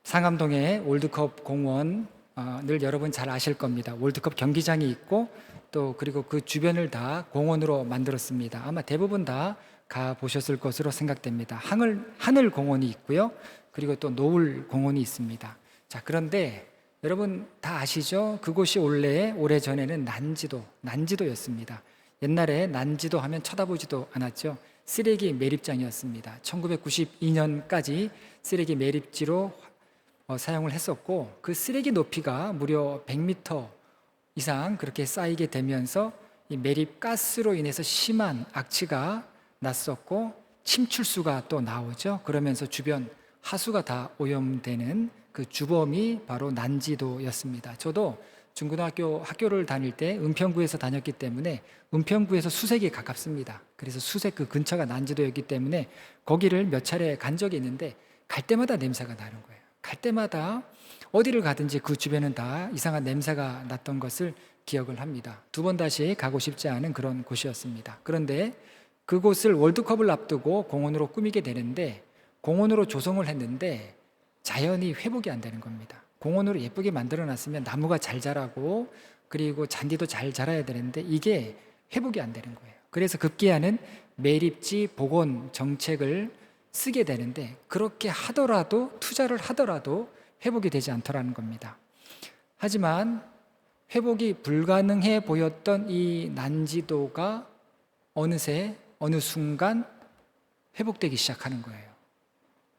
상암동에 월드컵 공원 늘 여러분 잘 아실 겁니다. 월드컵 경기장이 있고 또 그리고 그 주변을 다 공원으로 만들었습니다. 아마 대부분 다 가 보셨을 것으로 생각됩니다. 하늘 공원이 있고요. 그리고 또 노을 공원이 있습니다. 자, 그런데 여러분 다 아시죠? 그곳이 오래전에는 난지도였습니다. 옛날에 난지도 하면 쳐다보지도 않았죠. 쓰레기 매립장이었습니다. 1992년까지 쓰레기 매립지로 사용을 했었고, 그 쓰레기 높이가 무려 100m 이상 그렇게 쌓이게 되면서 이 매립 가스로 인해서 심한 악취가 났었고, 침출수가 또 나오죠. 그러면서 주변 하수가 다 오염되는 그 주범이 바로 난지도였습니다. 저도 중고등학교 학교를 다닐 때 은평구에서 다녔기 때문에 은평구에서 수색이 가깝습니다. 그래서 수색 그 근처가 난지도였기 때문에 거기를 몇 차례 간 적이 있는데 갈 때마다 냄새가 나는 거예요. 갈 때마다 어디를 가든지 그 주변은 다 이상한 냄새가 났던 것을 기억을 합니다. 두 번 다시 가고 싶지 않은 그런 곳이었습니다. 그런데 그곳을 월드컵을 앞두고 공원으로 꾸미게 되는데, 공원으로 조성을 했는데 자연이 회복이 안 되는 겁니다. 공원으로 예쁘게 만들어 놨으면 나무가 잘 자라고 그리고 잔디도 잘 자라야 되는데 이게 회복이 안 되는 거예요. 그래서 급기야는 매립지 복원 정책을 쓰게 되는데, 그렇게 하더라도 투자를 하더라도 회복이 되지 않더라는 겁니다. 하지만 회복이 불가능해 보였던 이 난지도가 어느새 어느 순간 회복되기 시작하는 거예요.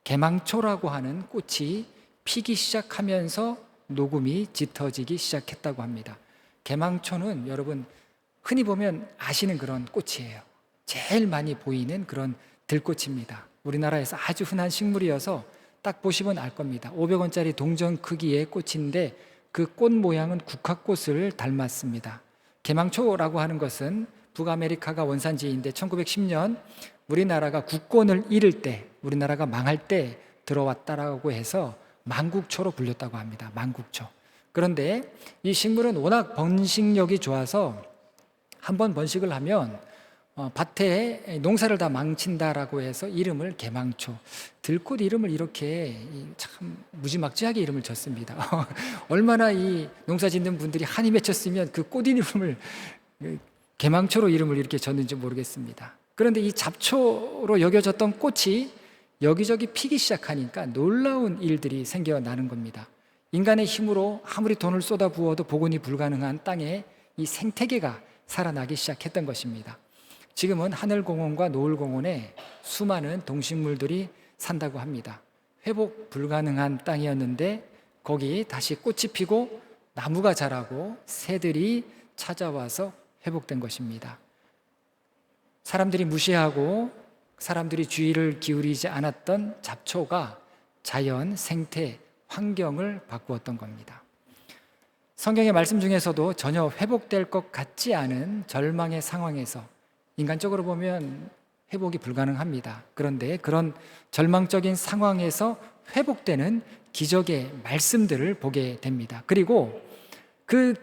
개망초라고 하는 꽃이 피기 시작하면서 녹음이 짙어지기 시작했다고 합니다. 개망초는 여러분 흔히 보면 아시는 그런 꽃이에요. 제일 많이 보이는 그런 들꽃입니다. 우리나라에서 아주 흔한 식물이어서 딱 보시면 알 겁니다. 500원짜리 동전 크기의 꽃인데 그 꽃 모양은 국화꽃을 닮았습니다. 개망초라고 하는 것은 북아메리카가 원산지인데 1910년 우리나라가 국권을 잃을 때, 우리나라가 망할 때 들어왔다라고 해서 만국초로 불렸다고 합니다. 만국초. 그런데 이 식물은 워낙 번식력이 좋아서 한번 번식을 하면 밭에 농사를 다 망친다라고 해서 이름을 개망초, 들꽃 이름을 이렇게 참 무지막지하게 이름을 졌습니다. 얼마나 이 농사 짓는 분들이 한이 맺혔으면 그 꽃 이름을 개망초로 이름을 이렇게 졌는지 모르겠습니다. 그런데 이 잡초로 여겨졌던 꽃이 여기저기 피기 시작하니까 놀라운 일들이 생겨나는 겁니다. 인간의 힘으로 아무리 돈을 쏟아 부어도 복원이 불가능한 땅에 이 생태계가 살아나기 시작했던 것입니다. 지금은 하늘공원과 노을공원에 수많은 동식물들이 산다고 합니다. 회복 불가능한 땅이었는데 거기 다시 꽃이 피고 나무가 자라고 새들이 찾아와서 회복된 것입니다. 사람들이 무시하고 사람들이 주의를 기울이지 않았던 잡초가 자연, 생태, 환경을 바꾸었던 겁니다. 성경의 말씀 중에서도 전혀 회복될 것 같지 않은 절망의 상황에서, 인간적으로 보면 회복이 불가능합니다. 그런데 그런 절망적인 상황에서 회복되는 기적의 말씀들을 보게 됩니다. 그리고 그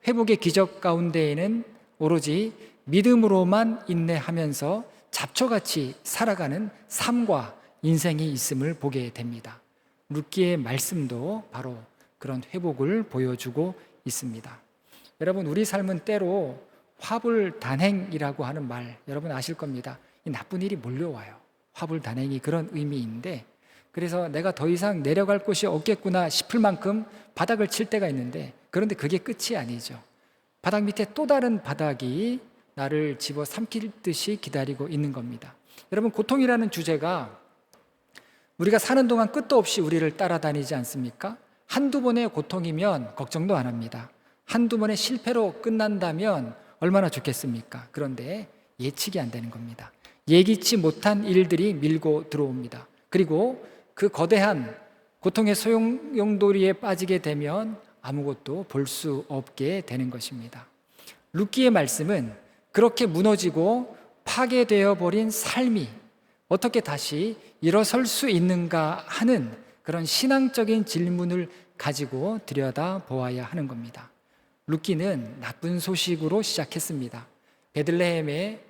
회복의 기적 가운데에는 오로지 믿음으로만 인내하면서 잡초같이 살아가는 삶과 인생이 있음을 보게 됩니다. 룻기의 말씀도 바로 그런 회복을 보여주고 있습니다. 여러분, 우리 삶은 때로 화불단행이라고 하는 말 여러분 아실 겁니다. 이 나쁜 일이 몰려와요. 화불단행이 그런 의미인데, 그래서 내가 더 이상 내려갈 곳이 없겠구나 싶을 만큼 바닥을 칠 때가 있는데, 그런데 그게 끝이 아니죠. 바닥 밑에 또 다른 바닥이 나를 집어 삼킬 듯이 기다리고 있는 겁니다. 여러분, 고통이라는 주제가 우리가 사는 동안 끝도 없이 우리를 따라다니지 않습니까? 한두 번의 고통이면 걱정도 안 합니다. 한두 번의 실패로 끝난다면 얼마나 좋겠습니까? 그런데 예측이 안 되는 겁니다. 예기치 못한 일들이 밀고 들어옵니다. 그리고 그 거대한 고통의 소용돌이에 빠지게 되면 아무것도 볼 수 없게 되는 것입니다. 룻기의 말씀은 그렇게 무너지고 파괴되어 버린 삶이 어떻게 다시 일어설 수 있는가 하는 그런 신앙적인 질문을 가지고 들여다보아야 하는 겁니다. 룻기는 나쁜 소식으로 시작했습니다. 베들레헴에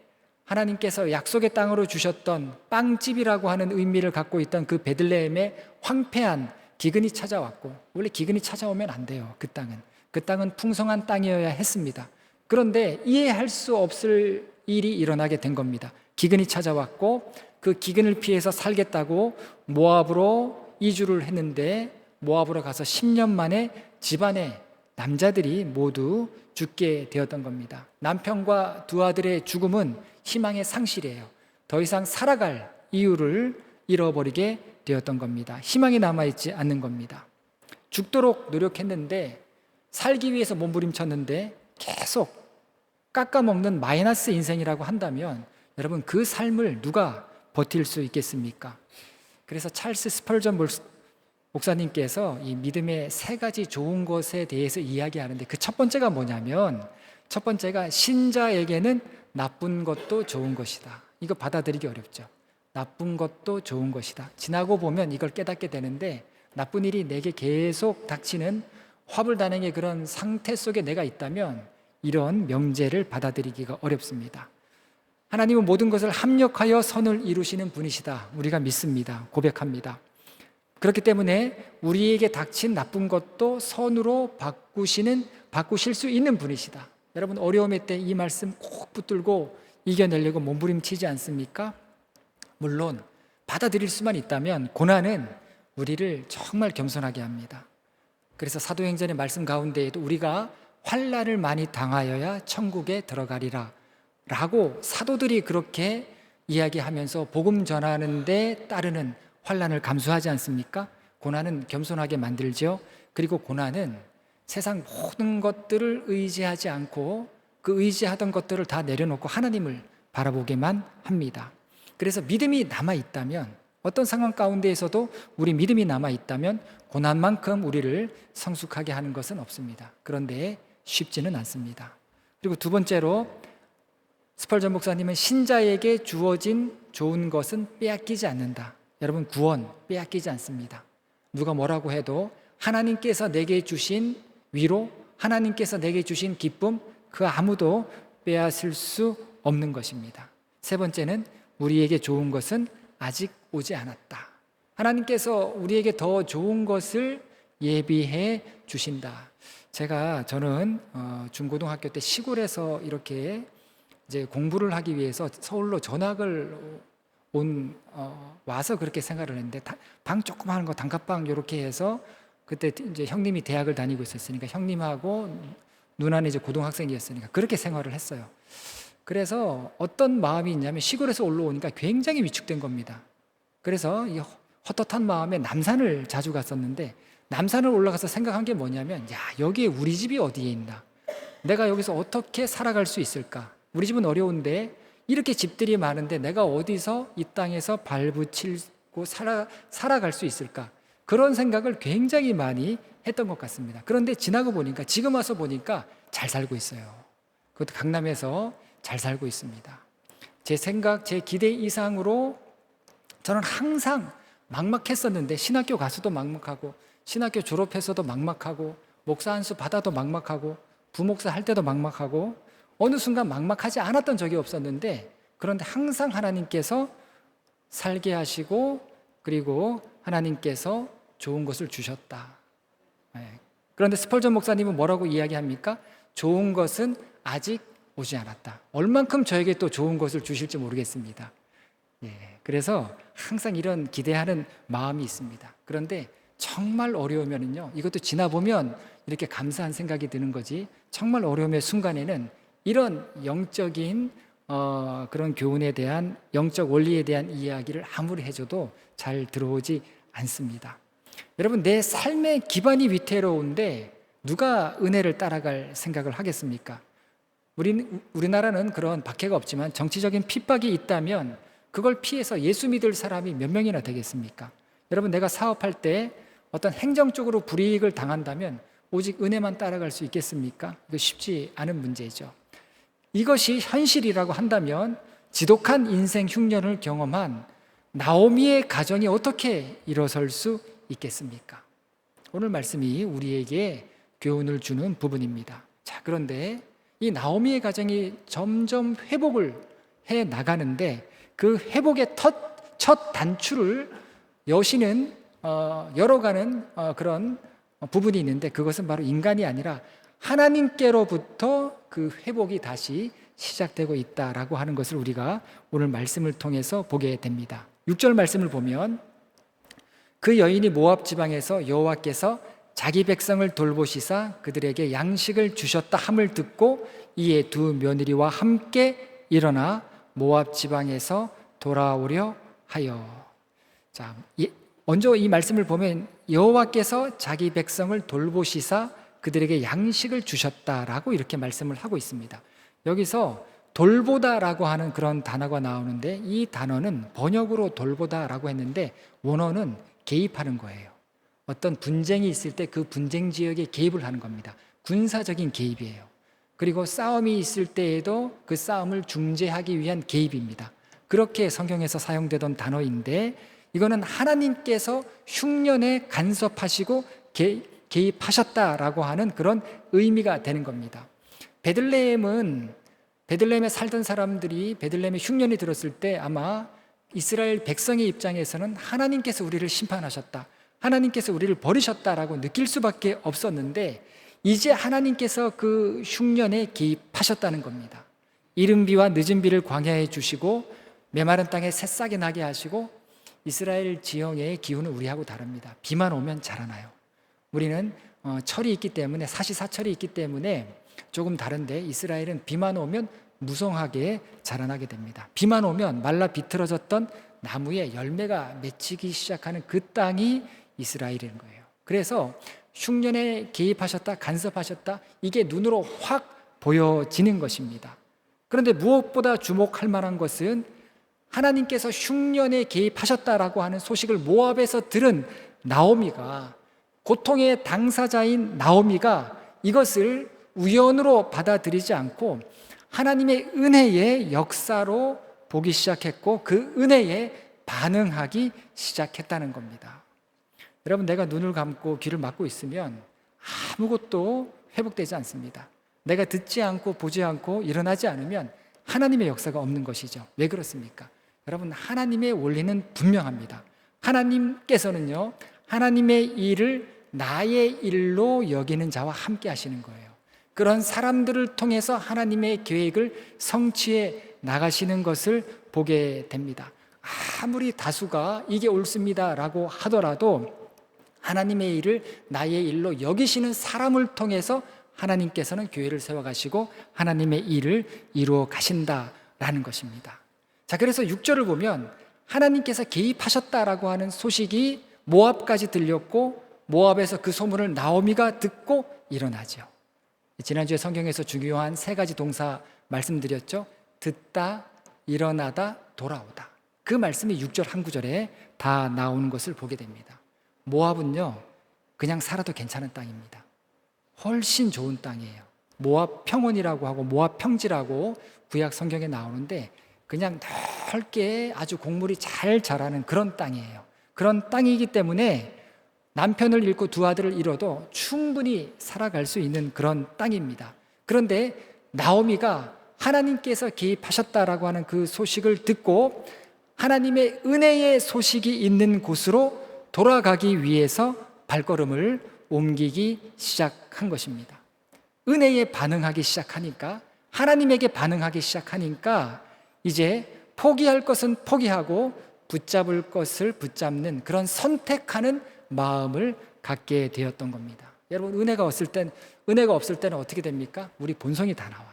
하나님께서 약속의 땅으로 주셨던 빵집이라고 하는 의미를 갖고 있던 그 베들레헴의 황폐한 기근이 찾아왔고, 원래 기근이 찾아오면 안 돼요. 그 땅은 풍성한 땅이어야 했습니다. 그런데 이해할 수 없을 일이 일어나게 된 겁니다. 기근이 찾아왔고 그 기근을 피해서 살겠다고 모압으로 이주를 했는데, 모압으로 가서 10년 만에 집안의 남자들이 모두 죽게 되었던 겁니다. 남편과 두 아들의 죽음은 희망의 상실이에요. 더 이상 살아갈 이유를 잃어버리게 되었던 겁니다. 희망이 남아있지 않는 겁니다. 죽도록 노력했는데, 살기 위해서 몸부림쳤는데 계속 깎아먹는 마이너스 인생이라고 한다면 여러분, 그 삶을 누가 버틸 수 있겠습니까? 그래서 찰스 스펄전 목사님께서 이 믿음의 세 가지 좋은 것에 대해서 이야기하는데, 그 첫 번째가 뭐냐면, 첫 번째가 신자에게는 나쁜 것도 좋은 것이다. 이거 받아들이기 어렵죠. 나쁜 것도 좋은 것이다. 지나고 보면 이걸 깨닫게 되는데, 나쁜 일이 내게 계속 닥치는 화불단행의 그런 상태 속에 내가 있다면 이런 명제를 받아들이기가 어렵습니다. 하나님은 모든 것을 합력하여 선을 이루시는 분이시다. 우리가 믿습니다. 고백합니다. 그렇기 때문에 우리에게 닥친 나쁜 것도 선으로 바꾸실 수 있는 분이시다. 여러분, 어려움의 때 이 말씀 꼭 붙들고 이겨내려고 몸부림치지 않습니까? 물론 받아들일 수만 있다면 고난은 우리를 정말 겸손하게 합니다. 그래서 사도행전의 말씀 가운데에도 우리가 환난을 많이 당하여야 천국에 들어가리라 라고 사도들이 그렇게 이야기하면서 복음 전하는 데 따르는 환난을 감수하지 않습니까? 고난은 겸손하게 만들죠. 그리고 고난은 세상 모든 것들을 의지하지 않고 그 의지하던 것들을 다 내려놓고 하나님을 바라보게만 합니다. 그래서 믿음이 남아있다면, 어떤 상황 가운데에서도 우리 믿음이 남아있다면 고난만큼 우리를 성숙하게 하는 것은 없습니다. 그런데 쉽지는 않습니다. 그리고 두 번째로, 스펄전 목사님은 신자에게 주어진 좋은 것은 빼앗기지 않는다. 여러분, 구원 빼앗기지 않습니다. 누가 뭐라고 해도 하나님께서 내게 주신 위로, 하나님께서 내게 주신 기쁨, 그 아무도 빼앗을 수 없는 것입니다. 세 번째는, 우리에게 좋은 것은 아직 오지 않았다. 하나님께서 우리에게 더 좋은 것을 예비해 주신다. 저는 중고등학교 때 시골에서 이렇게 이제 공부를 하기 위해서 서울로 전학을 와서 그렇게 생활을 했는데, 방 조그마한 거 단칸방 이렇게 해서, 그때 이제 형님이 대학을 다니고 있었으니까 형님하고 누나는 이제 고등학생이었으니까 그렇게 생활을 했어요. 그래서 어떤 마음이 있냐면, 시골에서 올라오니까 굉장히 위축된 겁니다. 그래서 이 헛헛한 마음에 남산을 자주 갔었는데, 남산을 올라가서 생각한 게 뭐냐면, 야, 여기에 우리 집이 어디에 있나? 내가 여기서 어떻게 살아갈 수 있을까? 우리 집은 어려운데 이렇게 집들이 많은데 내가 어디서 이 땅에서 발붙이고 살아갈 수 있을까? 그런 생각을 굉장히 많이 했던 것 같습니다. 그런데 지금 와서 보니까 잘 살고 있어요. 그것도 강남에서 잘 살고 있습니다. 제 생각, 제 기대 이상으로 저는 항상 막막했었는데, 신학교 가서도 막막하고, 신학교 졸업해서도 막막하고, 목사 안수 받아도 막막하고, 부목사 할 때도 막막하고, 어느 순간 막막하지 않았던 적이 없었는데, 그런데 항상 하나님께서 살게 하시고, 그리고 하나님께서 좋은 것을 주셨다. 그런데 스펄전 목사님은 뭐라고 이야기합니까? 좋은 것은 아직 오지 않았다. 얼만큼 저에게 또 좋은 것을 주실지 모르겠습니다. 그래서 항상 이런 기대하는 마음이 있습니다. 그런데 정말 어려우면은요, 이것도 지나보면 이렇게 감사한 생각이 드는 거지, 정말 어려움의 순간에는 이런 영적인 그런 교훈에 대한, 영적 원리에 대한 이야기를 아무리 해줘도 잘 들어오지 않습니다. 여러분, 내 삶의 기반이 위태로운데 누가 은혜를 따라갈 생각을 하겠습니까? 우리나라는 그런 박해가 없지만 정치적인 핍박이 있다면 그걸 피해서 예수 믿을 사람이 몇 명이나 되겠습니까? 여러분, 내가 사업할 때 어떤 행정적으로 불이익을 당한다면 오직 은혜만 따라갈 수 있겠습니까? 이거 쉽지 않은 문제죠. 이것이 현실이라고 한다면 지독한 인생 흉년을 경험한 나오미의 가정이 어떻게 일어설 수 있겠습니까? 오늘 말씀이 우리에게 교훈을 주는 부분입니다. 자, 그런데 이 나오미의 가정이 점점 회복을 해 나가는데, 그 회복의 첫 단추를 여시는 열어가는 그런 부분이 있는데, 그것은 바로 인간이 아니라 하나님께로부터 그 회복이 다시 시작되고 있다라고 하는 것을 우리가 오늘 말씀을 통해서 보게 됩니다. 6절 말씀을 보면, 그 여인이 모압 지방에서 여호와께서 자기 백성을 돌보시사 그들에게 양식을 주셨다 함을 듣고 이에 두 며느리와 함께 일어나 모압 지방에서 돌아오려 하여. 자, 먼저 이 말씀을 보면 여호와께서 자기 백성을 돌보시사 그들에게 양식을 주셨다라고 이렇게 말씀을 하고 있습니다. 여기서 돌보다라고 하는 그런 단어가 나오는데, 이 단어는 번역으로 돌보다라고 했는데 원어는 개입하는 거예요. 어떤 분쟁이 있을 때 그 분쟁 지역에 개입을 하는 겁니다. 군사적인 개입이에요. 그리고 싸움이 있을 때에도 그 싸움을 중재하기 위한 개입입니다. 그렇게 성경에서 사용되던 단어인데, 이거는 하나님께서 흉년에 간섭하시고 개입하셨다라고 하는 그런 의미가 되는 겁니다. 베들레헴에 살던 사람들이 베들레헴에 흉년이 들었을 때 아마 이스라엘 백성의 입장에서는 하나님께서 우리를 심판하셨다, 하나님께서 우리를 버리셨다라고 느낄 수밖에 없었는데, 이제 하나님께서 그 흉년에 개입하셨다는 겁니다. 이른 비와 늦은 비를 광야에 주시고 메마른 땅에 새싹이 나게 하시고, 이스라엘 지형의 기후는 우리하고 다릅니다. 비만 오면 자라나요. 우리는 철이 있기 때문에, 사시사철이 있기 때문에 조금 다른데, 이스라엘은 비만 오면 무성하게 자라나게 됩니다. 비만 오면 말라 비틀어졌던 나무에 열매가 맺히기 시작하는 그 땅이 이스라엘인 거예요. 그래서 흉년에 개입하셨다, 간섭하셨다, 이게 눈으로 확 보여지는 것입니다. 그런데 무엇보다 주목할 만한 것은 하나님께서 흉년에 개입하셨다라고 하는 소식을 모압에서 들은 나오미가, 고통의 당사자인 나오미가 이것을 우연으로 받아들이지 않고 하나님의 은혜의 역사로 보기 시작했고, 그 은혜에 반응하기 시작했다는 겁니다. 여러분, 내가 눈을 감고 귀를 막고 있으면 아무것도 회복되지 않습니다. 내가 듣지 않고 보지 않고 일어나지 않으면 하나님의 역사가 없는 것이죠. 왜 그렇습니까? 여러분, 하나님의 원리는 분명합니다. 하나님께서는요, 하나님의 일을 나의 일로 여기는 자와 함께 하시는 거예요. 그런 사람들을 통해서 하나님의 계획을 성취해 나가시는 것을 보게 됩니다. 아무리 다수가 이게 옳습니다라고 하더라도 하나님의 일을 나의 일로 여기시는 사람을 통해서 하나님께서는 교회를 세워가시고 하나님의 일을 이루어 가신다라는 것입니다. 자, 그래서 6절을 보면 하나님께서 개입하셨다라고 하는 소식이 모압까지 들렸고, 모압에서 그 소문을 나오미가 듣고 일어나죠. 지난주에 성경에서 중요한 세 가지 동사 말씀드렸죠. 듣다, 일어나다, 돌아오다. 그 말씀이 6절 한 구절에 다 나오는 것을 보게 됩니다. 모압은요, 그냥 살아도 괜찮은 땅입니다. 훨씬 좋은 땅이에요. 모압 평원이라고 하고 모압 평지라고 구약 성경에 나오는데, 그냥 넓게 아주 곡물이 잘 자라는 그런 땅이에요. 그런 땅이기 때문에 남편을 잃고 두 아들을 잃어도 충분히 살아갈 수 있는 그런 땅입니다. 그런데 나오미가 하나님께서 개입하셨다라고 하는 그 소식을 듣고 하나님의 은혜의 소식이 있는 곳으로 돌아가기 위해서 발걸음을 옮기기 시작한 것입니다. 은혜에 반응하기 시작하니까, 하나님에게 반응하기 시작하니까 이제 포기할 것은 포기하고 붙잡을 것을 붙잡는 그런 선택하는 마음을 갖게 되었던 겁니다. 여러분, 은혜가 없을 때는 어떻게 됩니까? 우리 본성이 다 나와요.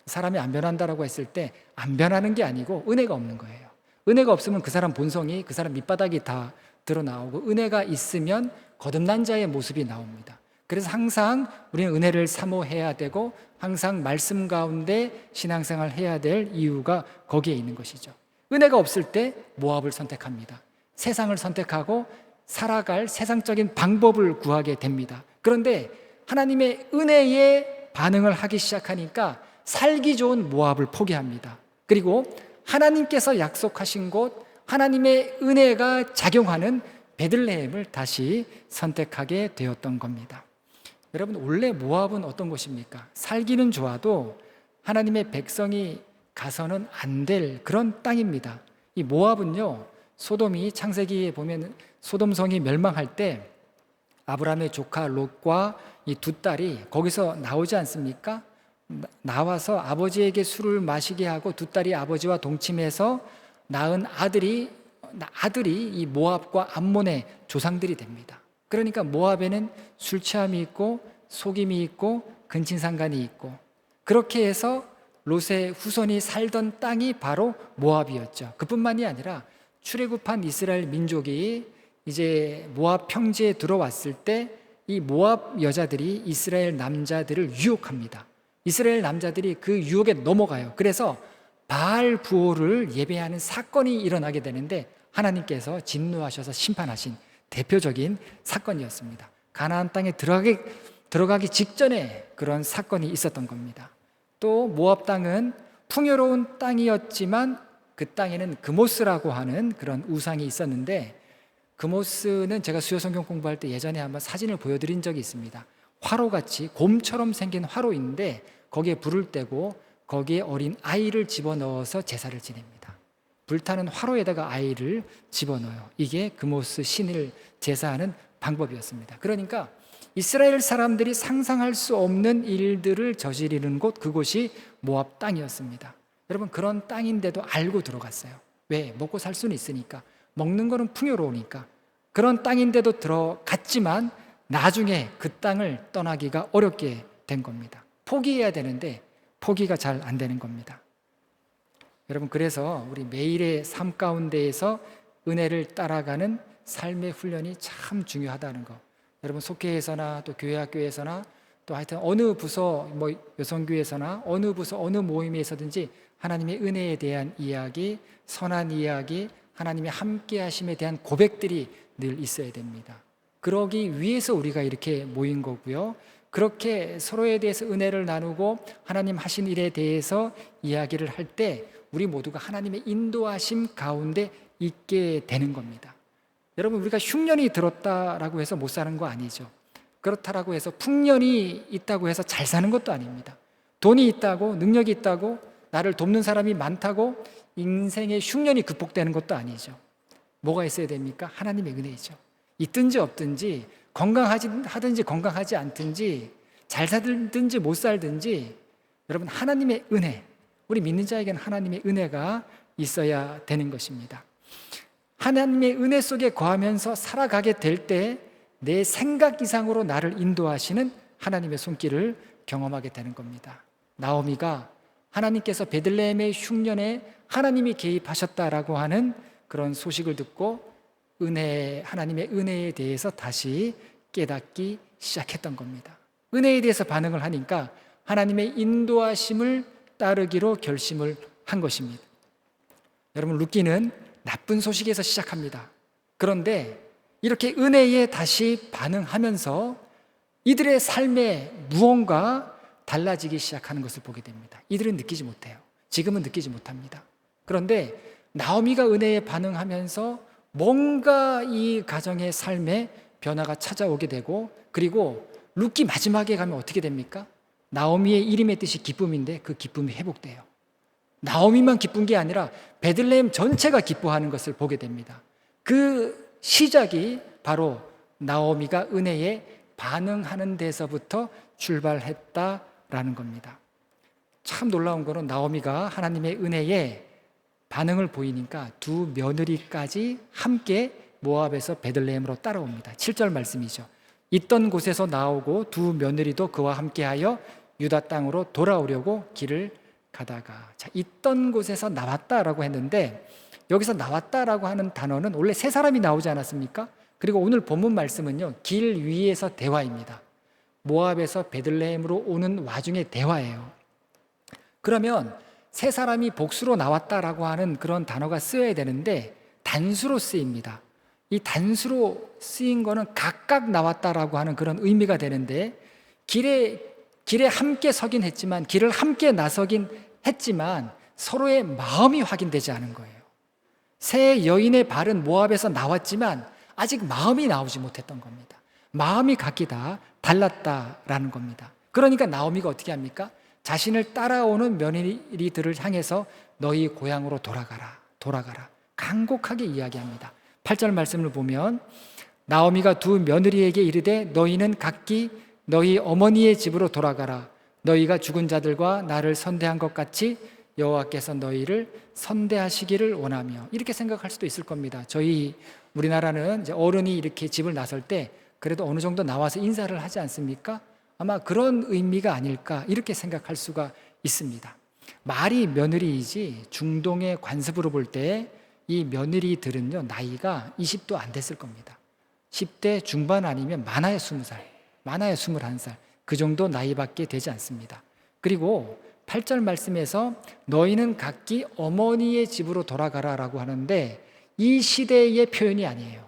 사람이 안 변한다라고 했을 때 안 변하는 게 아니고 은혜가 없는 거예요. 은혜가 없으면 그 사람 본성이, 그 사람 밑바닥이 다 드러나오고, 은혜가 있으면 거듭난 자의 모습이 나옵니다. 그래서 항상 우리는 은혜를 사모해야 되고 항상 말씀 가운데 신앙생활을 해야 될 이유가 거기에 있는 것이죠. 은혜가 없을 때 모압을 선택합니다. 세상을 선택하고 살아갈 세상적인 방법을 구하게 됩니다. 그런데 하나님의 은혜에 반응을 하기 시작하니까 살기 좋은 모압을 포기합니다. 그리고 하나님께서 약속하신 곳, 하나님의 은혜가 작용하는 베들레헴을 다시 선택하게 되었던 겁니다. 여러분, 원래 모압은 어떤 곳입니까? 살기는 좋아도 하나님의 백성이 가서는 안 될 그런 땅입니다. 이 모압은요, 소돔이 창세기에 보면 소돔성이 멸망할 때 아브라함의 조카 롯과 이 두 딸이 거기서 나오지 않습니까? 나와서 아버지에게 술을 마시게 하고 두 딸이 아버지와 동침해서 낳은 아들이 이 모압과 암몬의 조상들이 됩니다. 그러니까 모압에는 술 취함이 있고 속임이 있고 근친상간이 있고, 그렇게 해서 롯의 후손이 살던 땅이 바로 모압이었죠. 그뿐만이 아니라 출애굽한 이스라엘 민족이 이제 모압 평지에 들어왔을 때 이 모압 여자들이 이스라엘 남자들을 유혹합니다. 이스라엘 남자들이 그 유혹에 넘어가요. 그래서 바알 부호를 예배하는 사건이 일어나게 되는데 하나님께서 진노하셔서 심판하신 대표적인 사건이었습니다. 가나안 땅에 들어가기 직전에 그런 사건이 있었던 겁니다. 또 모압 땅은 풍요로운 땅이었지만 그 땅에는 그모스라고 하는 그런 우상이 있었는데, 그모스는 제가 수요성경 공부할 때 예전에 한번 사진을 보여드린 적이 있습니다. 화로같이 곰처럼 생긴 화로인데 거기에 불을 떼고 거기에 어린 아이를 집어넣어서 제사를 지냅니다. 불타는 화로에다가 아이를 집어넣어요. 이게 그모스 신을 제사하는 방법이었습니다. 그러니까 이스라엘 사람들이 상상할 수 없는 일들을 저지르는 곳, 그곳이 모압 땅이었습니다. 여러분, 그런 땅인데도 알고 들어갔어요. 왜? 먹고 살 수는 있으니까, 먹는 거는 풍요로우니까. 그런 땅인데도 들어갔지만 나중에 그 땅을 떠나기가 어렵게 된 겁니다. 포기해야 되는데 포기가 잘 안 되는 겁니다. 여러분, 그래서 우리 매일의 삶 가운데에서 은혜를 따라가는 삶의 훈련이 참 중요하다는 거, 여러분 속회에서나 또 교회 학교에서나 또 하여튼 어느 부서 여성교회에서나 어느 부서 어느 모임에서든지 하나님의 은혜에 대한 이야기, 선한 이야기, 하나님의 함께 하심에 대한 고백들이 늘 있어야 됩니다. 그러기 위해서 우리가 이렇게 모인 거고요. 그렇게 서로에 대해서 은혜를 나누고 하나님 하신 일에 대해서 이야기를 할 때 우리 모두가 하나님의 인도하심 가운데 있게 되는 겁니다. 여러분, 우리가 흉년이 들었다라고 해서 못 사는 거 아니죠. 그렇다라고 해서 풍년이 있다고 해서 잘 사는 것도 아닙니다. 돈이 있다고, 능력이 있다고, 나를 돕는 사람이 많다고 인생의 흉년이 극복되는 것도 아니죠. 뭐가 있어야 됩니까? 하나님의 은혜이죠. 있든지 없든지, 건강하든지 건강하지 않든지, 잘 살든지 못 살든지, 여러분 하나님의 은혜, 우리 믿는 자에게는 하나님의 은혜가 있어야 되는 것입니다. 하나님의 은혜 속에 거하면서 살아가게 될 때 내 생각 이상으로 나를 인도하시는 하나님의 손길을 경험하게 되는 겁니다. 나오미가 하나님께서 베들레헴의 흉년에 하나님이 개입하셨다라고 하는 그런 소식을 듣고 하나님의 은혜에 대해서 다시 깨닫기 시작했던 겁니다. 은혜에 대해서 반응을 하니까 하나님의 인도하심을 따르기로 결심을 한 것입니다. 여러분, 룻기는 나쁜 소식에서 시작합니다. 그런데 이렇게 은혜에 다시 반응하면서 이들의 삶에 무언가 달라지기 시작하는 것을 보게 됩니다. 이들은 느끼지 못해요. 지금은 느끼지 못합니다. 그런데 나오미가 은혜에 반응하면서 뭔가 이 가정의 삶에 변화가 찾아오게 되고, 그리고 룻기 마지막에 가면 어떻게 됩니까? 나오미의 이름의 뜻이 기쁨인데 그 기쁨이 회복돼요. 나오미만 기쁜 게 아니라 베들레헴 전체가 기뻐하는 것을 보게 됩니다. 그 시작이 바로 나오미가 은혜에 반응하는 데서부터 출발했다라는 겁니다. 참 놀라운 거는 나오미가 하나님의 은혜에 반응을 보이니까 두 며느리까지 함께 모압에서 베들레헴으로 따라옵니다. 7절 말씀이죠. 있던 곳에서 나오고 두 며느리도 그와 함께하여 유다 땅으로 돌아오려고 길을 가다가, 자, 있던 곳에서 나왔다라고 했는데 여기서 나왔다라고 하는 단어는 원래 세 사람이 나오지 않았습니까? 그리고 오늘 본문 말씀은요, 길 위에서 대화입니다. 모압에서 베들레헴으로 오는 와중의 대화예요. 그러면 세 사람이 복수로 나왔다라고 하는 그런 단어가 쓰여야 되는데 단수로 쓰입니다. 이 단수로 쓰인 거는 각각 나왔다라고 하는 그런 의미가 되는데, 길에 함께 서긴 했지만, 길을 함께 나서긴 했지만 서로의 마음이 확인되지 않은 거예요. 세 여인의 발은 모압에서 나왔지만 아직 마음이 나오지 못했던 겁니다. 마음이 각기 다 달랐다라는 겁니다. 그러니까 나오미가 어떻게 합니까? 자신을 따라오는 며느리들을 향해서 너희 고향으로 돌아가라, 돌아가라, 간곡하게 이야기합니다. 8절 말씀을 보면 나오미가 두 며느리에게 이르되 너희는 각기 너희 어머니의 집으로 돌아가라. 너희가 죽은 자들과 나를 선대한 것 같이 여호와께서 너희를 선대하시기를 원하며. 이렇게 생각할 수도 있을 겁니다. 저희 우리나라는 이제 어른이 이렇게 집을 나설 때 그래도 어느 정도 나와서 인사를 하지 않습니까? 아마 그런 의미가 아닐까 이렇게 생각할 수가 있습니다. 말이 며느리이지 중동의 관습으로 볼 때 이 며느리들은요 나이가 20도 안 됐을 겁니다. 10대 중반 아니면 많아야 20살, 많아야 21살 그 정도 나이밖에 되지 않습니다. 그리고 8절 말씀에서 너희는 각기 어머니의 집으로 돌아가라라고 하는데 이 시대의 표현이 아니에요.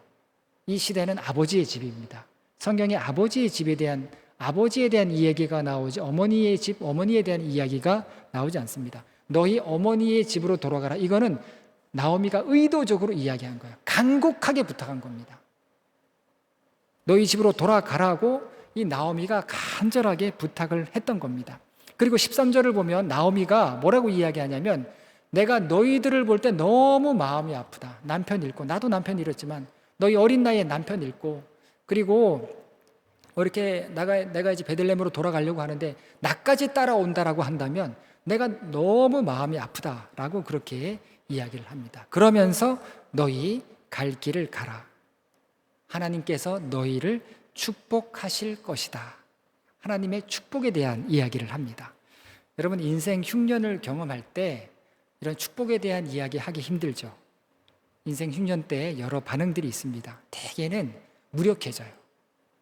이 시대는 아버지의 집입니다. 성경에 아버지의 집에 대한 아버지에 대한 이야기가 나오지 어머니의 집, 어머니에 대한 이야기가 나오지 않습니다. 너희 어머니의 집으로 돌아가라. 이거는 나오미가 의도적으로 이야기한 거예요. 간곡하게 부탁한 겁니다. 너희 집으로 돌아가라고 이 나오미가 간절하게 부탁을 했던 겁니다. 그리고 13절을 보면 나오미가 뭐라고 이야기하냐면 내가 너희들을 볼 때 너무 마음이 아프다. 남편 잃고, 나도 남편 잃었지만 너희 어린 나이에 남편 잃고, 그리고 이렇게 내가 이제 베들레헴으로 돌아가려고 하는데 나까지 따라온다라고 한다면 내가 너무 마음이 아프다라고 그렇게 이야기를 합니다. 그러면서 너희 갈 길을 가라. 하나님께서 너희를 축복하실 것이다. 하나님의 축복에 대한 이야기를 합니다. 여러분 인생 흉년을 경험할 때 이런 축복에 대한 이야기 하기 힘들죠. 인생 흉년 때 여러 반응들이 있습니다. 대개는 무력해져요.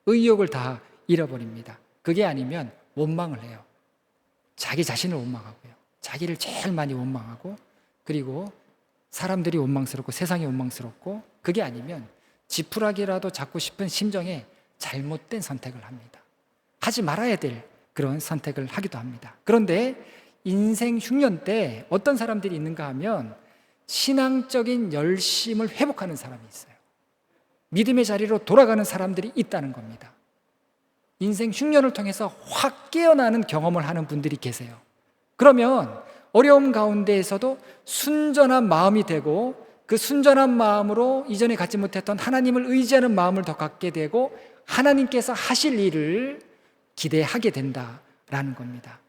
의욕을 다 잃어버립니다. 그게 아니면 원망을 해요. 자기 자신을 원망하고요. 자기를 제일 많이 원망하고, 그리고 사람들이 원망스럽고 세상이 원망스럽고, 그게 아니면 지푸라기라도 잡고 싶은 심정에 잘못된 선택을 합니다. 하지 말아야 될 그런 선택을 하기도 합니다. 그런데 인생 흉년 때 어떤 사람들이 있는가 하면 신앙적인 열심을 회복하는 사람이 있어요. 믿음의 자리로 돌아가는 사람들이 있다는 겁니다. 인생 흉년을 통해서 확 깨어나는 경험을 하는 분들이 계세요. 그러면 어려움 가운데에서도 순전한 마음이 되고, 그 순전한 마음으로 이전에 갖지 못했던 하나님을 의지하는 마음을 더 갖게 되고 하나님께서 하실 일을 기대하게 된다라는 겁니다.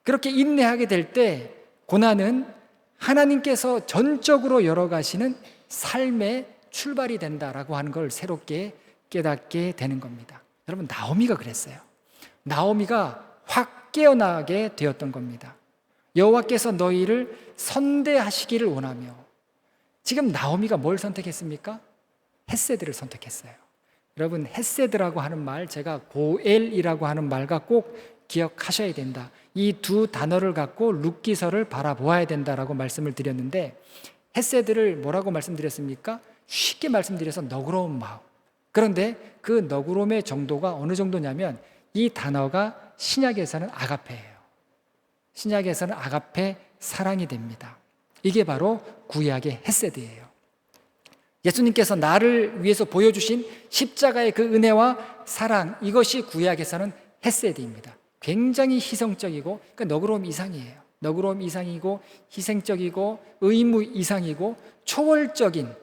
그렇게 인내하게 될 때 고난은 하나님께서 전적으로 열어가시는 삶의 출발이 된다라고 하는 걸 새롭게 깨닫게 되는 겁니다. 여러분 나오미가 그랬어요. 나오미가 확 깨어나게 되었던 겁니다. 여호와께서 너희를 선대하시기를 원하며. 지금 나오미가 뭘 선택했습니까? 헤세드를 선택했어요. 여러분 헤세드라고 하는 말, 제가 고엘이라고 하는 말과 꼭 기억하셔야 된다. 이 두 단어를 갖고 룻기서를 바라보아야 된다라고 말씀을 드렸는데, 헤세드를 뭐라고 말씀드렸습니까? 쉽게 말씀드려서 너그러운 마음. 그런데 그 너그러움의 정도가 어느 정도냐면 이 단어가 신약에서는 아가페예요. 신약에서는 아가페 사랑이 됩니다. 이게 바로 구약의 헤세드예요. 예수님께서 나를 위해서 보여주신 십자가의 그 은혜와 사랑, 이것이 구약에서는 헤세드입니다. 굉장히 희생적이고, 그러니까 너그러움 이상이에요. 너그러움 이상이고 희생적이고 의무 이상이고 초월적인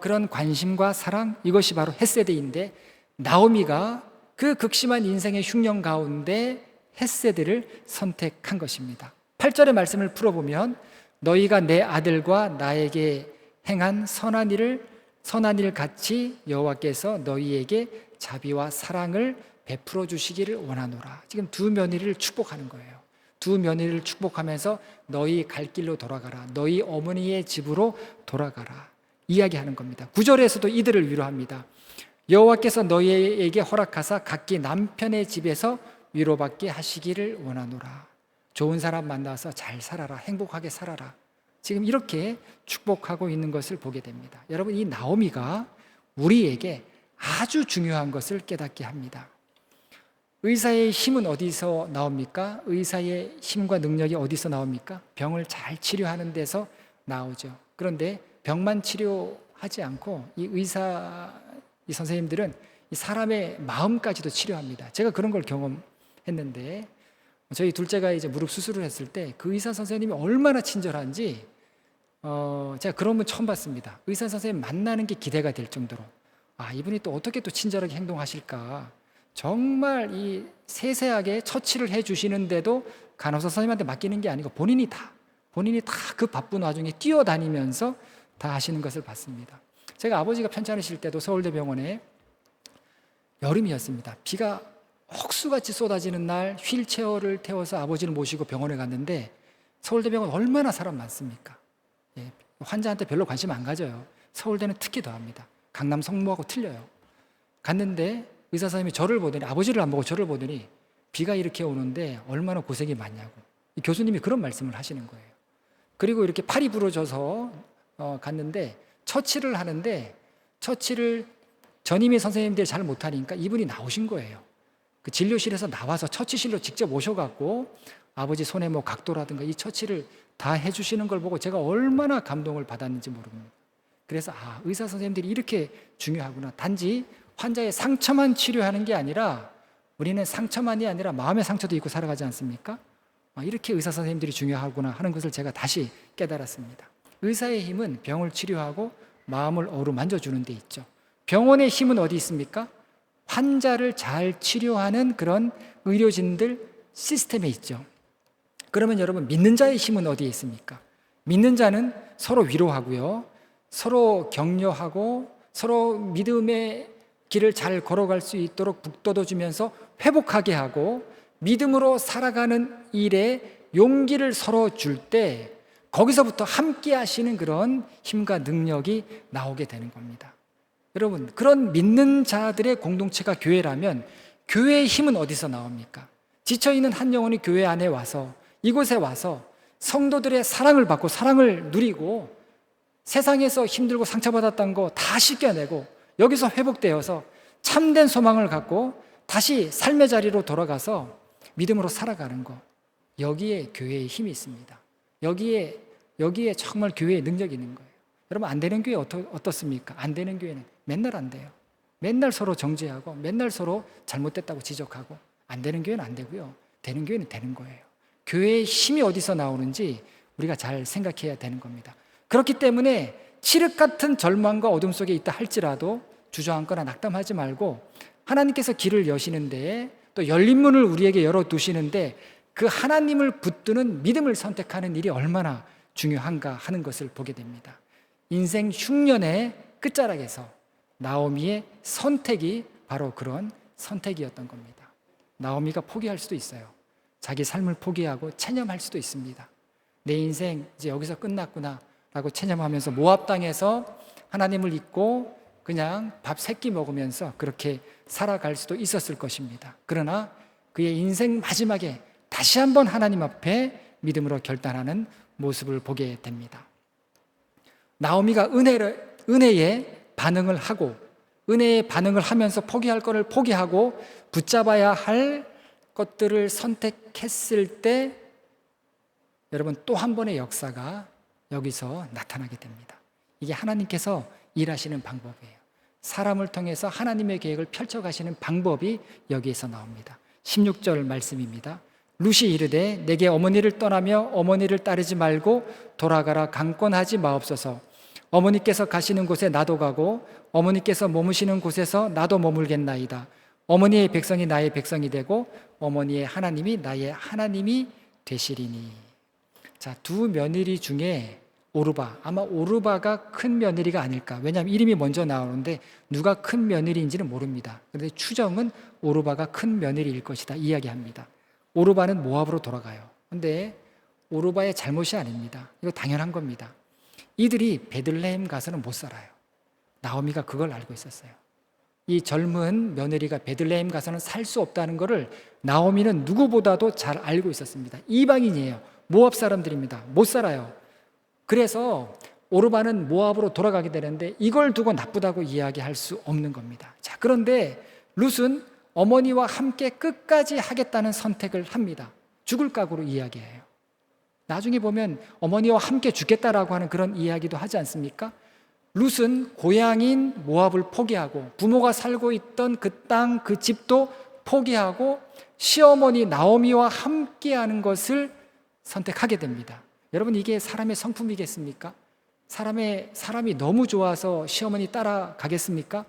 그런 관심과 사랑, 이것이 바로 헤세드인데, 나오미가 그 극심한 인생의 흉년 가운데 헤세드를 선택한 것입니다. 8절의 말씀을 풀어보면 너희가 내 아들과 나에게 행한 선한 일 같이 여호와께서 너희에게 자비와 사랑을 베풀어 주시기를 원하노라. 지금 두 며느리를 축복하는 거예요. 두 며느리를 축복하면서 너희 갈 길로 돌아가라. 너희 어머니의 집으로 돌아가라. 이야기하는 겁니다. 9절에서도 이들을 위로합니다. 여호와께서 너희에게 허락하사 각기 남편의 집에서 위로받게 하시기를 원하노라. 좋은 사람 만나서 잘 살아라. 행복하게 살아라. 지금 이렇게 축복하고 있는 것을 보게 됩니다. 여러분 이 나오미가 우리에게 아주 중요한 것을 깨닫게 합니다. 의사의 힘은 어디서 나옵니까? 의사의 힘과 능력이 어디서 나옵니까? 병을 잘 치료하는 데서 나오죠. 그런데 병만 치료하지 않고 이 이 선생님들은 이 사람의 마음까지도 치료합니다. 제가 그런 걸 경험했는데, 저희 둘째가 이제 무릎 수술을 했을 때 그 의사 선생님이 얼마나 친절한지 제가 그런 분 처음 봤습니다. 의사 선생님 만나는 게 기대가 될 정도로 이분이 또 어떻게 또 친절하게 행동하실까. 정말 이 세세하게 처치를 해주시는데도 간호사 선생님한테 맡기는 게 아니고 본인이 다 그 바쁜 와중에 뛰어다니면서 다 하시는 것을 봤습니다. 제가 아버지가 편찮으실 때도 서울대병원에 여름이었습니다. 비가 혹수같이 쏟아지는 날 휠체어를 태워서 아버지를 모시고 병원에 갔는데 서울대병원 얼마나 사람 많습니까? 환자한테 별로 관심 안 가져요. 서울대는 특히 더합니다. 강남 성모하고 틀려요. 갔는데 의사 선생님이 저를 보더니, 아버지를 안 보고 저를 보더니 비가 이렇게 오는데 얼마나 고생이 많냐고. 이 교수님이 그런 말씀을 하시는 거예요. 그리고 이렇게 팔이 부러져서 갔는데 처치를 하는데 처치를 전임의 선생님들이 잘 못하니까 이분이 나오신 거예요. 그 진료실에서 나와서 처치실로 직접 오셔갖고 아버지 손에 뭐 각도라든가 이 처치를 다 해주시는 걸 보고 제가 얼마나 감동을 받았는지 모릅니다. 그래서 의사 선생님들이 이렇게 중요하구나. 단지 환자의 상처만 치료하는 게 아니라 우리는 상처만이 아니라 마음의 상처도 입고 살아가지 않습니까? 이렇게 의사 선생님들이 중요하구나 하는 것을 제가 다시 깨달았습니다. 의사의 힘은 병을 치료하고 마음을 어루만져 주는 데 있죠. 병원의 힘은 어디 있습니까? 환자를 잘 치료하는 그런 의료진들 시스템에 있죠. 그러면 여러분, 믿는 자의 힘은 어디에 있습니까? 믿는 자는 서로 위로하고요, 서로 격려하고 서로 믿음의 길을 잘 걸어갈 수 있도록 북돋워주면서 회복하게 하고 믿음으로 살아가는 일에 용기를 서로 줄 때 거기서부터 함께 하시는 그런 힘과 능력이 나오게 되는 겁니다. 여러분, 그런 믿는 자들의 공동체가 교회라면 교회의 힘은 어디서 나옵니까? 지쳐있는 한 영혼이 교회 안에 와서, 이곳에 와서 성도들의 사랑을 받고 사랑을 누리고 세상에서 힘들고 상처받았던 거 다 씻겨내고 여기서 회복되어서 참된 소망을 갖고 다시 삶의 자리로 돌아가서 믿음으로 살아가는 거, 여기에 교회의 힘이 있습니다. 여기에 정말 교회의 능력이 있는 거예요. 여러분, 안 되는 교회 어떻습니까? 안 되는 교회는 맨날 안 돼요. 맨날 서로 정죄하고 맨날 서로 잘못됐다고 지적하고. 안 되는 교회는 안 되고요, 되는 교회는 되는 거예요. 교회의 힘이 어디서 나오는지 우리가 잘 생각해야 되는 겁니다. 그렇기 때문에 칠흑 같은 절망과 어둠 속에 있다 할지라도 주저앉거나 낙담하지 말고 하나님께서 길을 여시는데 또 열린 문을 우리에게 열어두시는데 그 하나님을 붙드는 믿음을 선택하는 일이 얼마나 중요한가 하는 것을 보게 됩니다. 인생 흉년의 끝자락에서 나오미의 선택이 바로 그런 선택이었던 겁니다. 나오미가 포기할 수도 있어요. 자기 삶을 포기하고 체념할 수도 있습니다. 내 인생 이제 여기서 끝났구나 라고 체념하면서 모압 땅에서 하나님을 잊고 그냥 밥 3끼 먹으면서 그렇게 살아갈 수도 있었을 것입니다. 그러나 그의 인생 마지막에 다시 한번 하나님 앞에 믿음으로 결단하는 모습을 보게 됩니다. 나오미가 은혜에 반응을 하고 은혜에 반응을 하면서 포기할 것을 포기하고 붙잡아야 할 것들을 선택했을 때 여러분, 또 한 번의 역사가 여기서 나타나게 됩니다. 이게 하나님께서 일하시는 방법이에요. 사람을 통해서 하나님의 계획을 펼쳐가시는 방법이 여기에서 나옵니다. 16절 말씀입니다. 룻이 이르되 내게 어머니를 떠나며 어머니를 따르지 말고 돌아가라 강권하지 마옵소서. 어머니께서 가시는 곳에 나도 가고 어머니께서 머무시는 곳에서 나도 머물겠나이다. 어머니의 백성이 나의 백성이 되고 어머니의 하나님이 나의 하나님이 되시리니. 자, 두 며느리 중에 오르바, 아마 오르바가 큰 며느리가 아닐까. 왜냐하면 이름이 먼저 나오는데 누가 큰 며느리인지는 모릅니다. 그런데 추정은 오르바가 큰 며느리일 것이다 이야기합니다. 오르바는 모압으로 돌아가요. 그런데 오르바의 잘못이 아닙니다. 이거 당연한 겁니다. 이들이 베들레헴 가서는 못 살아요. 나오미가 그걸 알고 있었어요. 이 젊은 며느리가 베들레헴 가서는 살 수 없다는 것을 나오미는 누구보다도 잘 알고 있었습니다. 이방인이에요. 모압 사람들입니다. 못 살아요. 그래서 오르바는 모압으로 돌아가게 되는데 이걸 두고 나쁘다고 이야기할 수 없는 겁니다. 자, 그런데 룻은 어머니와 함께 끝까지 하겠다는 선택을 합니다. 죽을 각오로 이야기해요. 나중에 보면 어머니와 함께 죽겠다라고 하는 그런 이야기도 하지 않습니까? 룻은 고향인 모압을 포기하고 부모가 살고 있던 그 땅, 그 집도 포기하고 시어머니 나오미와 함께하는 것을 선택하게 됩니다. 여러분, 이게 사람의 성품이겠습니까? 사람이 너무 좋아서 시어머니 따라가겠습니까?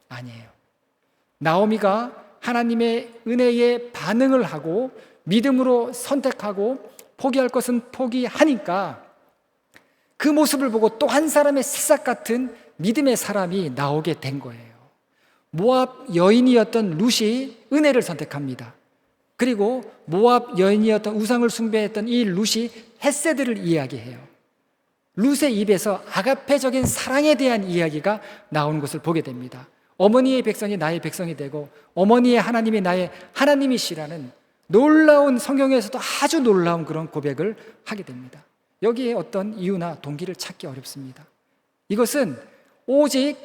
아니에요. 나오미가 하나님의 은혜에 반응을 하고 믿음으로 선택하고 포기할 것은 포기하니까 그 모습을 보고 또 한 사람의 새싹 같은 믿음의 사람이 나오게 된 거예요. 모압 여인이었던 룻이 은혜를 선택합니다. 그리고 모압 여인이었던 우상을 숭배했던 이 룻이 헤세드를 이야기해요. 룻의 입에서 아가페적인 사랑에 대한 이야기가 나오는 것을 보게 됩니다. 어머니의 백성이 나의 백성이 되고 어머니의 하나님이 나의 하나님이시라는 놀라운, 성경에서도 아주 놀라운 그런 고백을 하게 됩니다. 여기에 어떤 이유나 동기를 찾기 어렵습니다. 이것은 오직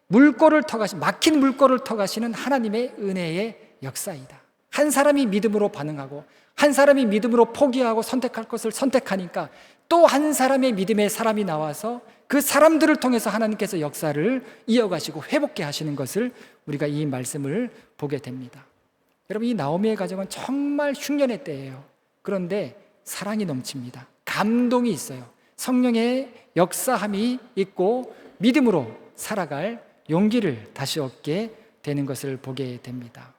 막힌 물꼬를 터가시는 하나님의 은혜의 역사이다. 한 사람이 믿음으로 반응하고 한 사람이 믿음으로 포기하고 선택할 것을 선택하니까 또 한 사람의 믿음의 사람이 나와서 그 사람들을 통해서 하나님께서 역사를 이어가시고 회복케 하시는 것을 우리가 이 말씀을 보게 됩니다. 여러분, 이 나오미의 가정은 정말 흉년의 때예요. 그런데 사랑이 넘칩니다. 감동이 있어요. 성령의 역사함이 있고 믿음으로 살아갈 용기를 다시 얻게 되는 것을 보게 됩니다.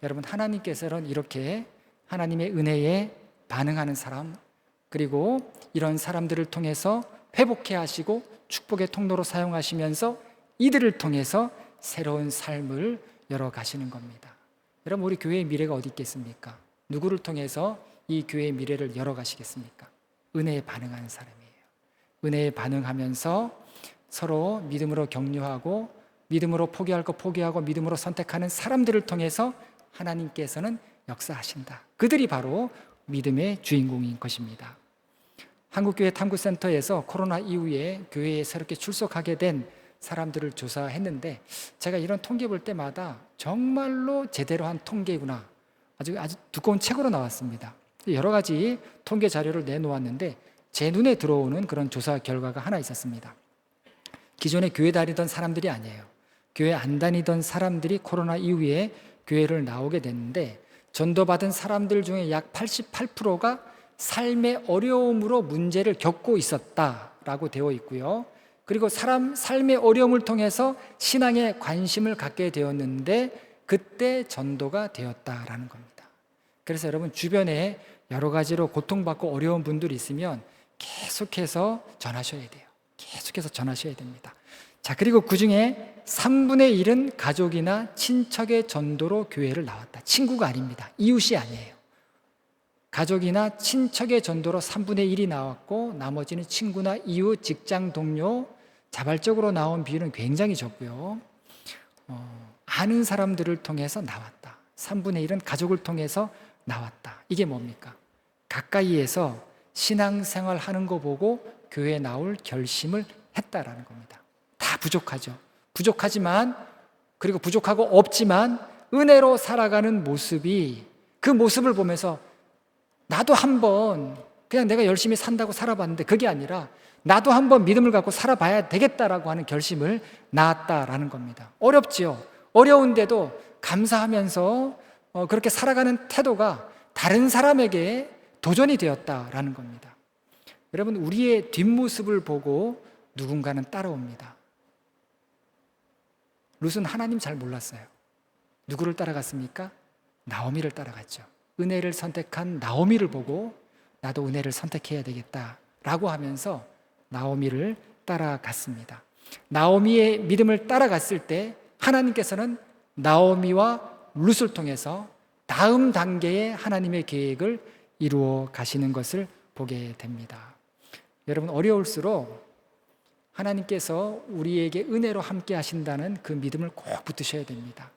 여러분, 하나님께서는 이렇게 하나님의 은혜에 반응하는 사람, 그리고 이런 사람들을 통해서 회복해 하시고 축복의 통로로 사용하시면서 이들을 통해서 새로운 삶을 열어가시는 겁니다. 여러분, 우리 교회의 미래가 어디 있겠습니까? 누구를 통해서 이 교회의 미래를 열어가시겠습니까? 은혜에 반응하는 사람이에요. 은혜에 반응하면서 서로 믿음으로 격려하고 믿음으로 포기할 거 포기하고 믿음으로 선택하는 사람들을 통해서 하나님께서는 역사하신다. 그들이 바로 믿음의 주인공인 것입니다. 한국교회 탐구센터에서 코로나 이후에 교회에 새롭게 출석하게 된 사람들을 조사했는데 제가 이런 통계 볼 때마다 정말로 제대로 한 통계구나, 아주 두꺼운 책으로 나왔습니다. 여러 가지 통계 자료를 내놓았는데 제 눈에 들어오는 그런 조사 결과가 하나 있었습니다. 기존에 교회 다니던 사람들이 아니에요. 교회 안 다니던 사람들이 코로나 이후에 교회를 나오게 됐는데 전도받은 사람들 중에 약 88%가 삶의 어려움으로 문제를 겪고 있었다라고 되어 있고요. 그리고 삶의 어려움을 통해서 신앙에 관심을 갖게 되었는데 그때 전도가 되었다라는 겁니다. 그래서 여러분, 주변에 여러 가지로 고통받고 어려운 분들이 있으면 계속해서 전하셔야 돼요. 계속해서 전하셔야 됩니다. 자, 그리고 그 중에 3분의 1은 가족이나 친척의 전도로 교회를 나왔다. 친구가 아닙니다. 이웃이 아니에요. 가족이나 친척의 전도로 3분의 1이 나왔고 나머지는 친구나 이웃, 직장 동료, 자발적으로 나온 비율은 굉장히 적고요. 아는 사람들을 통해서 나왔다. 3분의 1은 가족을 통해서 나왔다. 이게 뭡니까? 가까이에서 신앙생활 하는 거 보고 교회에 나올 결심을 했다라는 겁니다. 다 부족하죠. 부족하지만, 그리고 부족하고 없지만 은혜로 살아가는 모습이, 그 모습을 보면서 나도 한번 그냥 내가 열심히 산다고 살아봤는데 그게 아니라 나도 한번 믿음을 갖고 살아봐야 되겠다라고 하는 결심을 낳았다라는 겁니다. 어렵지요. 어려운데도 감사하면서 그렇게 살아가는 태도가 다른 사람에게 도전이 되었다라는 겁니다. 여러분, 우리의 뒷모습을 보고 누군가는 따라옵니다. 룻은 하나님 잘 몰랐어요. 누구를 따라갔습니까? 나오미를 따라갔죠. 은혜를 선택한 나오미를 보고 나도 은혜를 선택해야 되겠다라고 하면서 나오미를 따라갔습니다. 나오미의 믿음을 따라갔을 때 하나님께서는 나오미와 룻을 통해서 다음 단계의 하나님의 계획을 이루어 가시는 것을 보게 됩니다. 여러분, 어려울수록 하나님께서 우리에게 은혜로 함께 하신다는 그 믿음을 꼭 붙드셔야 됩니다.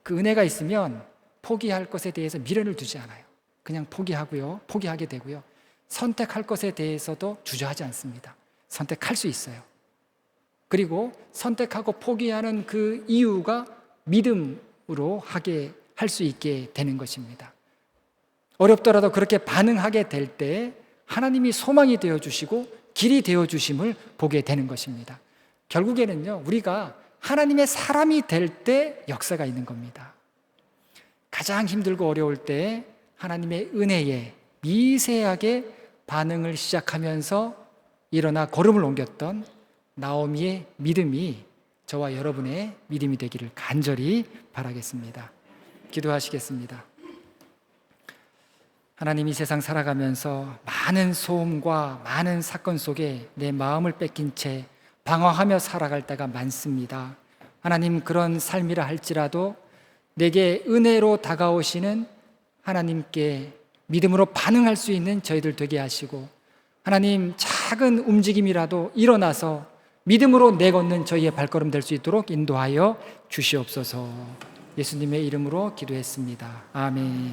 그 은혜가 있으면 포기할 것에 대해서 미련을 두지 않아요. 그냥 포기하게 되고요. 선택할 것에 대해서도 주저하지 않습니다. 선택할 수 있어요. 그리고 선택하고 포기하는 그 이유가 믿음으로 하게 할 수 있게 되는 것입니다. 어렵더라도 그렇게 반응하게 될 때 하나님이 소망이 되어주시고 길이 되어주심을 보게 되는 것입니다. 결국에는요, 우리가 하나님의 사람이 될 때 역사가 있는 겁니다. 가장 힘들고 어려울 때 하나님의 은혜에 미세하게 반응을 시작하면서 일어나 걸음을 옮겼던 나오미의 믿음이 저와 여러분의 믿음이 되기를 간절히 바라겠습니다. 기도하시겠습니다. 하나님, 이 세상 살아가면서 많은 소음과 많은 사건 속에 내 마음을 뺏긴 채 방황하며 살아갈 때가 많습니다. 하나님, 그런 삶이라 할지라도 내게 은혜로 다가오시는 하나님께 믿음으로 반응할 수 있는 저희들 되게 하시고, 하나님, 작은 움직임이라도 일어나서 믿음으로 내걷는 저희의 발걸음 될 수 있도록 인도하여 주시옵소서. 예수님의 이름으로 기도했습니다. 아멘.